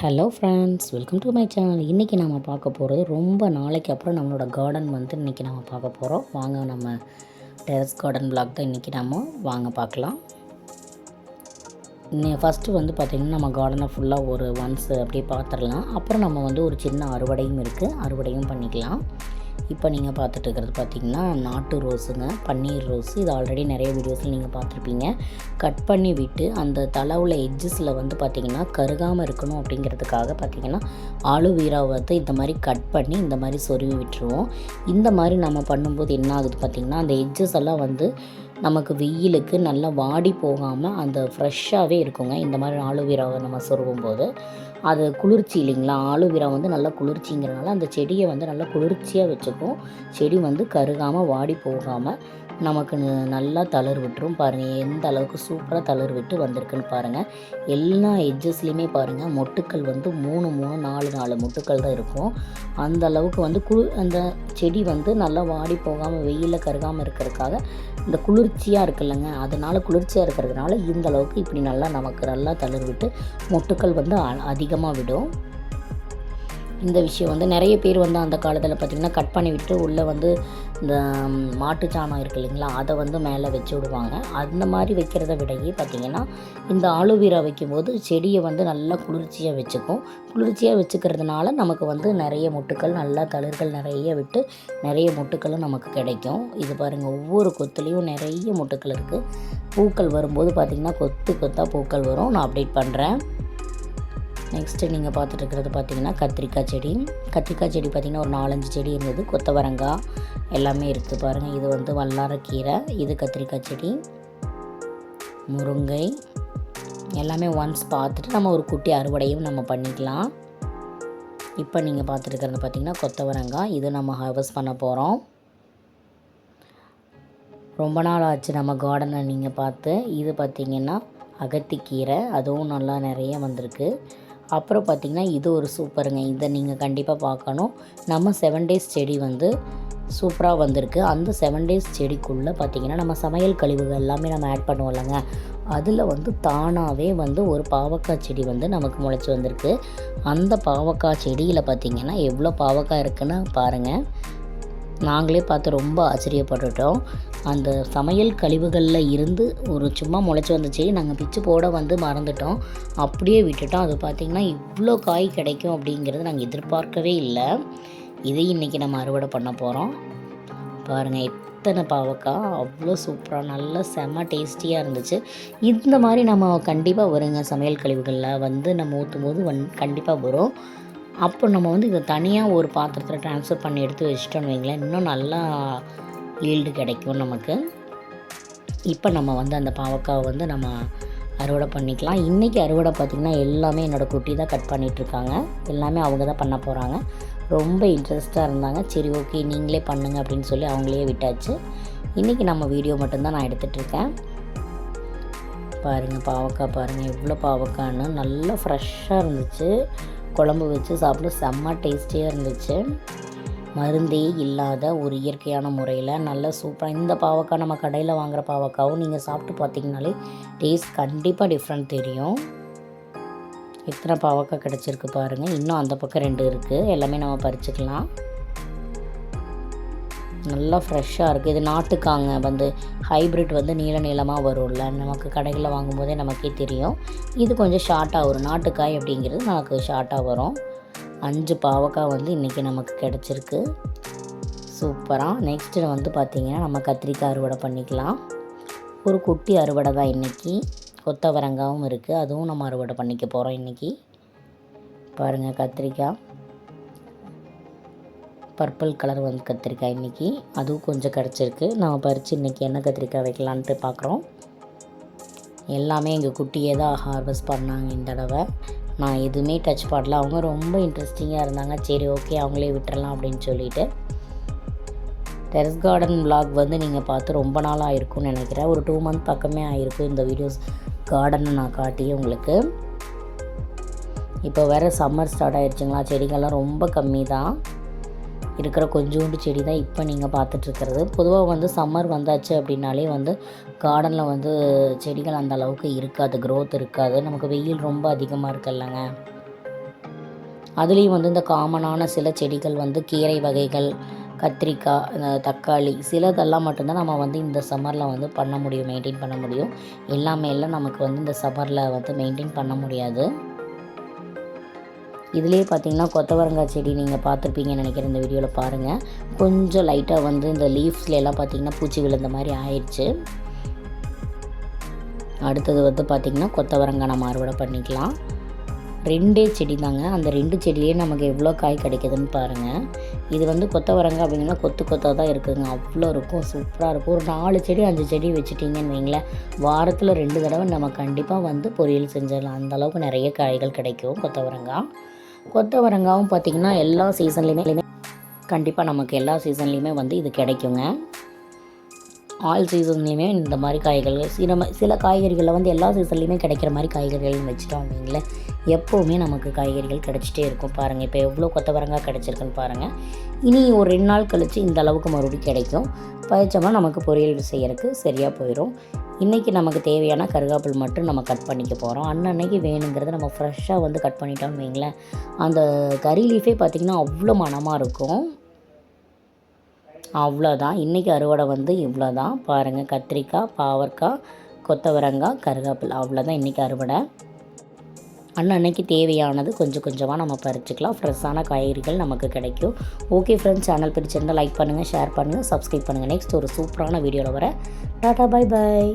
Hello friends, welcome to my channel. இன்றைக்கி நம்ம பார்க்க போகிறது ரொம்ப நாளைக்கு அப்புறம் நம்மளோட கார்டன் வந்து இன்றைக்கி நம்ம பார்க்க போகிறோம். வாங்க, நம்ம டெரஸ் கார்டன் விளாக் தான் இன்றைக்கி நம்ம வாங்க பார்க்கலாம். ஃபஸ்ட்டு வந்து பார்த்திங்கன்னா நம்ம கார்டனை ஃபுல்லாக ஒரு ஒன்ஸ் அப்படியே பார்த்துடலாம். அப்புறம் நம்ம வந்து ஒரு சின்ன அறுவடையும் இருக்குது, அறுவடையும் பண்ணிக்கலாம். இப்போ நீங்கள் பார்த்துட்டு இருக்கிறது பார்த்திங்கன்னா நாட்டு ரோஸுங்க, பன்னீர் ரோஸு. இது ஆல்ரெடி நிறைய வீடியோஸில் நீங்கள் பார்த்துருப்பீங்க. கட் பண்ணி விட்டு அந்த தளவுல எட்ஜஸில் வந்து பார்த்திங்கன்னா கருகாமல் இருக்கணும் அப்படிங்கிறதுக்காக பார்த்திங்கன்னா ஆலோவேரா வந்து இந்த மாதிரி கட் பண்ணி இந்த மாதிரி சொருவி விட்டுருவோம். இந்த மாதிரி நம்ம பண்ணும்போது என்ன ஆகுது பார்த்திங்கன்னா, அந்த எட்ஜஸ் எல்லாம் வந்து நமக்கு வெயிலுக்கு நல்லா வாடி போகாமல் அந்த ஃப்ரெஷ்ஷாகவே இருக்குங்க. இந்த மாதிரி ஆலோவேராவை நம்ம சொருவும் போது அது குளிர்ச்சி இல்லைங்களா. ஆலோவேரா வந்து நல்லா குளிர்ச்சிங்கிறனால அந்த செடியை வந்து நல்லா குளிர்ச்சியாக வச்சுக்கும். செடி வந்து கருகாமல் வாடி போகாமல் நமக்கு நல்லா தளர் விட்டுரும். பாருங்கள் எந்த அளவுக்கு சூப்பராக தளர் விட்டு வந்திருக்குன்னு பாருங்கள். எல்லா எட்ஜஸ்லேயுமே பாருங்கள் மொட்டுக்கள் வந்து 4 மொட்டுக்கள் தான் இருக்கும். அந்த அளவுக்கு வந்து அந்த செடி வந்து நல்லா வாடி போகாமல் வெயிலில் கருகாமல் இருக்கிறதுக்காக இந்த குளிர்ச்சியாக இருக்குல்லங்க, அதனால் குளிர்ச்சியாக இருக்கிறதுனால இந்த அளவுக்கு இப்படி நமக்கு நல்லா தளர் விட்டு மொட்டுக்கள் வந்து அதிகமாக விடும். இந்த விஷயம் வந்து நிறைய பேர் வந்து அந்த காலத்தில் பார்த்திங்கன்னா கட் பண்ணி விட்டு உள்ளே வந்து இந்த மாட்டுச்சாணம் இருக்குது இல்லைங்களா, அதை வந்து மேலே வச்சு விடுவாங்க. அந்த மாதிரி வைக்கிறத விடையே பார்த்திங்கன்னா இந்த ஆலோவேரா வைக்கும்போது செடியை வந்து நல்லா குளிர்ச்சியாக வச்சுக்கும். குளிர்ச்சியாக வச்சுக்கிறதுனால நமக்கு வந்து நிறைய மொட்டுக்கள், நல்லா தளிர்கள் நிறைய விட்டு நிறைய மொட்டுக்களும் நமக்கு கிடைக்கும். இது பாருங்கள், ஒவ்வொரு கொத்துலேயும் நிறைய மொட்டுக்கள் இருக்குது. பூக்கள் வரும்போது பார்த்திங்கன்னா கொத்து கொத்தாக பூக்கள் வரும். நான் அப்டேட் பண்ணுறேன். நெக்ஸ்ட்டு நீங்கள் பார்த்துட்டு இருக்கிறது பார்த்திங்கன்னா கத்திரிக்காய் செடி. கத்திரிக்காய் செடி பார்த்திங்கன்னா ஒரு 4-5 செடி இருந்தது. கொத்தவரங்காய் எல்லாமே இருக்குது பாருங்கள். இது வந்து வல்லாரக்கீரை, இது கத்திரிக்காய் செடி, முருங்கை எல்லாமே ஒன்ஸ் பார்த்துட்டு நம்ம ஒரு குட்டி அறுவடையும் நம்ம பண்ணிக்கலாம். இப்போ நீங்கள் பார்த்துட்டு இருக்கிறது பார்த்திங்கன்னா கொத்தவரங்காய், இது நம்ம ஹார்வெஸ்ட் பண்ண போகிறோம். ரொம்ப நாள் ஆச்சு நம்ம கார்டனை நீங்கள் பார்த்து. இது பார்த்திங்கன்னா அகத்திக்கீரை, அதுவும் நல்லா நிறைய வந்திருக்கு. அப்புறம் பார்த்திங்கன்னா இது ஒரு சூப்பருங்க, இதை நீங்கள் கண்டிப்பாக பார்க்கணும். நம்ம 7 டேஸ் செடி வந்து சூப்பராக வந்திருக்கு. அந்த 7 டேஸ் செடிக்குள்ளே பார்த்திங்கன்னா நம்ம சமையல் கழிவுகள் எல்லாமே நம்ம ஆட் பண்ணுவோம் இல்லைங்க, அதில் வந்து தானாகவே வந்து ஒரு பாவக்காய் செடி வந்து நமக்கு முளைச்சி வந்திருக்கு. அந்த பாவக்காய் செடியில் பார்த்திங்கன்னா எவ்வளோ பாவக்காய் இருக்குன்னு பாருங்கள். நாங்களே பார்த்து ரொம்ப ஆச்சரியப்பட்டுட்டோம். அந்த சமையல் கழிவுகளில் இருந்து ஒரு சும்மா முளைச்சி வந்த செடி நாங்கள் பிச்சு போட வந்து மறந்துட்டோம், அப்படியே விட்டுட்டோம். அது பார்த்திங்கன்னா இவ்வளோ காய் கிடைக்கும் அப்படிங்கிறது நாங்கள் எதிர்பார்க்கவே இல்லை. இதை இன்றைக்கி நம்ம அறுவடை பண்ண போகிறோம். பாருங்கள் எத்தனை பாவக்காய், அவ்வளோ சூப்பராக நல்லா செம்ம டேஸ்டியாக இருந்துச்சு. இந்த மாதிரி நம்ம கண்டிப்பாக வருங்க, சமையல் கழிவுகளில் வந்து நம்ம ஊற்றும் போது கண்டிப்பாக வரும். அப்போ நம்ம வந்து இதை தனியாக ஒரு பாத்திரத்தில் ட்ரான்ஸ்ஃபர் பண்ணி எடுத்து வச்சிட்டோன்னு வைங்களேன், இன்னும் நல்லா ஈல்டு கிடைக்கும் நமக்கு. இப்போ நம்ம வந்து அந்த பாவக்காவை வந்து நம்ம அறுவடை பண்ணிக்கலாம். இன்றைக்கி அறுவடை பார்த்திங்கன்னா எல்லாமே என்னோடய குட்டி தான் கட் பண்ணிகிட்ருக்காங்க. எல்லாமே அவங்க தான் பண்ண போகிறாங்க. ரொம்ப இன்ட்ரெஸ்ட்டாக இருந்தாங்க. சரி ஓகே நீங்களே பண்ணுங்க அப்படின்னு சொல்லி அவங்களே விட்டாச்சு. இன்றைக்கி நம்ம வீடியோ மட்டும்தான் நான் எடுத்துகிட்ருக்கேன். பாருங்கள் பாவக்காய் பாருங்கள் எவ்வளோ பாவக்காய்னு நல்லா ஃப்ரெஷ்ஷாக இருந்துச்சு. குழம்பு வச்சு சாப்பிட செம்ம டேஸ்டியாக இருந்துச்சு. மருந்தே இல்லாத ஒரு இயற்கையான முறையில் நல்லா சூப்பராக. இந்த பாவக்காய் நம்ம கடையில் வாங்குகிற பாவக்காவும் நீங்கள் சாப்பிட்டு பார்த்திங்கனாலே டேஸ்ட் கண்டிப்பாக டிஃப்ரெண்ட் தெரியும். எத்தனை பாவக்காய் கிடச்சிருக்கு பாருங்கள். இன்னும் அந்த பக்கம் 2 இருக்குது, எல்லாமே நம்ம பறிச்சுக்கலாம். நல்லா ஃப்ரெஷ்ஷாக இருக்குது. இது நாட்டுக்காங்க வந்து ஹைப்ரிட் வந்து நீளமாக வரும்ல, நமக்கு கடைகளில் வாங்கும்போதே நமக்கே தெரியும். இது கொஞ்சம் ஷார்ட்டாக வரும். நாட்டுக்காய் அப்படிங்கிறது நமக்கு ஷார்ட்டாக வரும். 5 பாவக்காய் வந்து இன்றைக்கி நமக்கு கிடச்சிருக்கு சூப்பராக. நெக்ஸ்ட்டு வந்து பார்த்திங்கன்னா நம்ம கத்திரிக்காய் அறுவடை பண்ணிக்கலாம். ஒரு குட்டி அறுவடை தான் இன்றைக்கி. கொத்தவரங்காயும் இருக்குது, அதுவும் நம்ம அறுவடை பண்ணிக்க போகிறோம் இன்றைக்கி. பாருங்கள் கத்திரிக்காய் பர்பிள் கலர் வந்து கத்திரிக்காய் இன்றைக்கி, அதுவும் கொஞ்சம் கிடச்சிருக்கு. நம்ம பறித்து இன்றைக்கி என்ன கத்திரிக்காய் வைக்கலான்ட்டு பார்க்குறோம். எல்லாமே எங்கள் குட்டியே தான் ஹார்வெஸ்ட் பண்ணாங்க இந்த தடவை. நான் எதுவுமே டச் பண்ணல. அவங்க ரொம்ப இன்ட்ரெஸ்டிங்காக இருந்தாங்க. சரி ஓகே அவங்களே விட்டுறலாம் அப்படின்னு சொல்லிவிட்டு. டெரஸ் கார்டன் விளாக் வந்து நீங்கள் பார்த்து ரொம்ப நாள் ஆகிருக்கும்னு நினைக்கிறேன். ஒரு 2 மந்த் பக்கமே ஆகிருக்கும் இந்த வீடியோஸ் கார்டனை நான் காட்டி உங்களுக்கு. இப்போ வேறு சம்மர் ஸ்டார்ட் ஆகிடுச்சுங்களா, செடிகள்லாம் ரொம்ப கம்மி தான் இருக்கிற, கொஞ்சோண்டு செடி தான் இப்போ நீங்கள் பார்த்துட்ருக்கிறது. பொதுவாக வந்து சம்மர் வந்தாச்சு அப்படின்னாலே வந்து கார்டனில் வந்து செடிகள் அந்த அளவுக்கு இருக்காது, க்ரோத் இருக்காது. நமக்கு வெயில் ரொம்ப அதிகமாக இருக்குல்லங்க, அதுலேயும் வந்து இந்த காமனான சில செடிகள் வந்து கீரை வகைகள், கத்திரிக்காய், தக்காளி சிலதெல்லாம் மட்டும்தான் நம்ம வந்து இந்த சம்மரில் வந்து பண்ண முடியும், மெயின்டைன் பண்ண முடியும். எல்லாமே எல்லாம் நமக்கு வந்து இந்த சம்மரில் வந்து மெயின்டைன் பண்ண முடியாது. இதுலேயே பார்த்திங்கன்னா கொத்தவரங்காய் செடி நீங்கள் பார்த்துருப்பீங்கன்னு நினைக்கிறேன். இந்த வீடியோவில் பாருங்கள், கொஞ்சம் லைட்டாக வந்து இந்த லீவ்ஸ்லாம் பார்த்திங்கன்னா பூச்சி விழுந்த மாதிரி ஆயிடுச்சு. அடுத்தது வந்து பார்த்திங்கன்னா கொத்தவரங்காய் நம்ம அறுவடை பண்ணிக்கலாம். 2 செடி தாங்க, அந்த 2 செடியிலே நமக்கு எவ்வளோ காய் கிடைக்குதுன்னு பாருங்கள். இது வந்து கொத்தவரங்காய் அப்படிங்கன்னா கொத்து கொத்தாக தான் இருக்குதுங்க, அவ்வளோ இருக்கும், சூப்பராக இருக்கும். ஒரு 4 செடி 5 செடி வச்சுட்டிங்கன்னு வைங்களேன், வாரத்தில் 2 தடவை நம்ம கண்டிப்பாக வந்து பொரியல் செஞ்சிடலாம். அந்தளவுக்கு நிறைய காய்கள் கிடைக்கும் கொத்தவரங்காய். கொத்தவரங்காயும் பார்த்திங்கன்னா எல்லா சீசன்லேயுமே கண்டிப்பாக நமக்கு எல்லா சீசன்லேயுமே வந்து இது கிடைக்குங்க. ஆல் சீசன்லேயுமே இந்த மாதிரி காய்கள் சில காய்கறிகளில் வந்து எல்லா சீசன்லேயுமே கிடைக்கிற மாதிரி காய்கறிகள் வச்சுட்டோம் அப்படிங்களேன், எப்போவுமே நமக்கு காய்கறிகள் கிடச்சிட்டே இருக்கும். பாருங்கள், இப்போ எவ்வளோ கொத்தவரங்காய் கிடச்சிருக்குன்னு பாருங்கள். இனி ஒரு 2 நாள் கழித்து இந்த அளவுக்கு மறுபடியும் கிடைக்கும். பயிச்சோம்னா நமக்கு பொரியல் செய்யறதுக்கு சரியாக போயிடும். இன்றைக்கி நமக்கு தேவையான கருவேப்பிலை மட்டும் நம்ம கட் பண்ணிக்க போகிறோம். அன்னன்னைக்கு வேணுங்கிறத நம்ம ஃப்ரெஷ்ஷாக வந்து கட் பண்ணிட்டோம்னு வைங்களேன், அந்த கறி லீஃபே பார்த்திங்கன்னா அவ்வளோ மணமாக இருக்கும். அவ்வளோதான், இன்றைக்கி அறுவடை வந்து இவ்வளோ தான். பாருங்கள், கத்திரிக்காய், பாவற்காய், கொத்தவரங்காய், கருவேப்பிலை, அவ்வளோதான் இன்றைக்கி அறுவடை. அன்னன்னைக்கு தேவையானது கொஞ்சம் கொஞ்சமாக நம்ம பறிச்சுக்கலாம். ஃப்ரெஷ்ஷான காய்கறிகள் நமக்கு கிடைக்கும். ஓகே ஃப்ரெண்ட்ஸ், சேனல் பிடிச்சிருந்தால் லைக் பண்ணுங்கள், ஷேர் பண்ணுங்கள், சப்ஸ்கிரைப் பண்ணுங்கள். நெக்ஸ்ட் ஒரு சூப்பரான வீடியோவில் வர. Tata, bye bye.